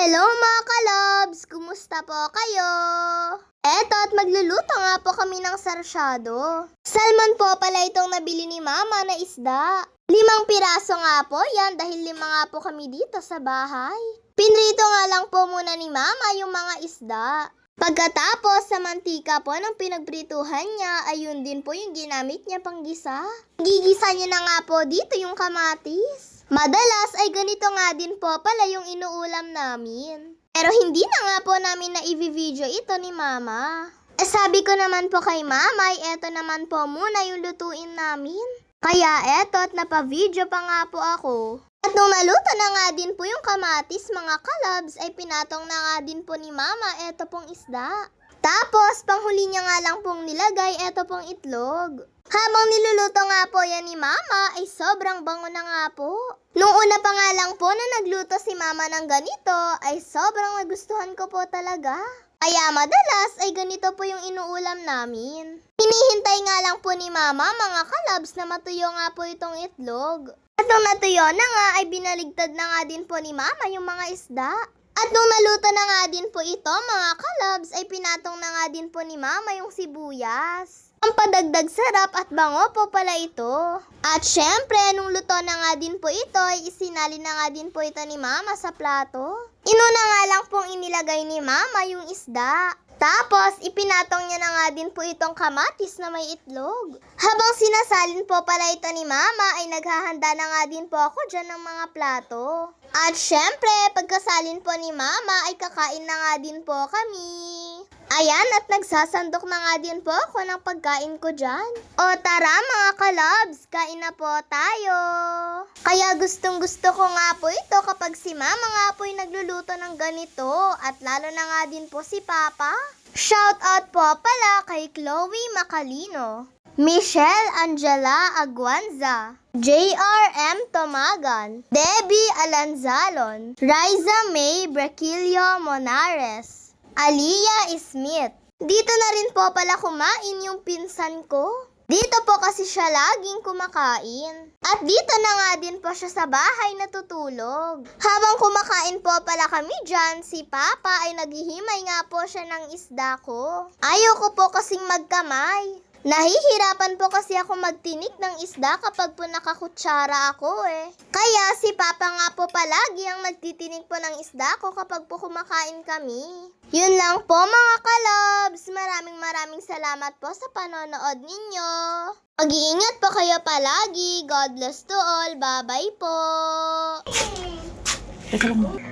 Hello mga kalabs! Kumusta po kayo? Eto at magluluto nga po kami ng sarsyado. Salmon po pala itong nabili ni mama na isda. 5 piraso nga po yan dahil 5 nga po kami dito sa bahay. Pinrito nga lang po muna ni mama yung mga isda. Pagkatapos sa mantika po ng pinagprituhan niya, ayun din po yung ginamit niya pang gisa. Gigisa niya na nga po dito yung kamatis. Madalas ay ganito nga din po pala yung inuulam namin. Pero hindi na nga po namin na i-video ito ni mama. Sabi ko naman po kay mama ay eto naman po muna yung lutuin namin. Kaya eto at napa-video pa nga po ako. At nung naluto na nga din po yung kamatis mga kalabs ay pinatong na nga din po ni mama eto pong isda. Tapos panghuli niya nga lang pong nilagay eto pong itlog. Habang niluluto nga po yan ni mama ay sobrang bango na nga po. Nung una pa nga lang po na nagluto si mama ng ganito ay sobrang nagustuhan ko po talaga. Kaya madalas ay ganito po yung inuulam namin. Hinihintay nga lang po ni mama mga kalabs na matuyo nga po itong itlog. At nung natuyo na nga ay binaligtad na nga din po ni mama yung mga isda. At nung naluto na nga din po ito mga kalabs ay pinatong na nga din po ni mama yung sibuyas. Ang padagdag sarap at bango po pala ito. At syempre, nung luto na nga din po ito, ay isinali na nga din po ito ni mama sa plato. Inuna nga lang pong inilagay ni mama yung isda. Tapos, ipinatong niya na nga din po itong kamatis na may itlog. Habang sinasalin po pala ito ni mama, ay naghahanda na nga din po ako dyan ng mga plato. At syempre, pagkasalin po ni mama, ay kakain na nga din po kami. Ayan, at nagsasandok na nga din po ako ng pagkain ko dyan. O tara mga kalabs, kain na po tayo. Kaya gustong gusto ko nga po ito kapag si mama nga po yung nagluluto ng ganito. At lalo na nga din po si papa. Shout out po pala kay Chloe Macalino, Michelle Angela Aguanza, JRM Tomagan, Debbie Alanzalon, Riza May Braquillo Monares, Aliyah Smith. Dito na rin po pala kumain yung pinsan ko. Dito po kasi siya laging kumakain. At dito na nga din po siya sa bahay natutulog. Habang kumakain po pala kami dyan, si Papa ay naghihimay nga po siya ng isda ko. Ayaw ko po kasing magkamay. Nahihirapan po kasi ako magtinik ng isda kapag po nakakutsara ako eh. Kaya si Papa nga po palagi ang nagtitinik po ng isda ko kapag po kumakain kami. Yun lang po mga kalabs. Maraming salamat po sa panonood ninyo. Mag-iingat po kayo palagi. God bless to all. Bye-bye po. Teka lang.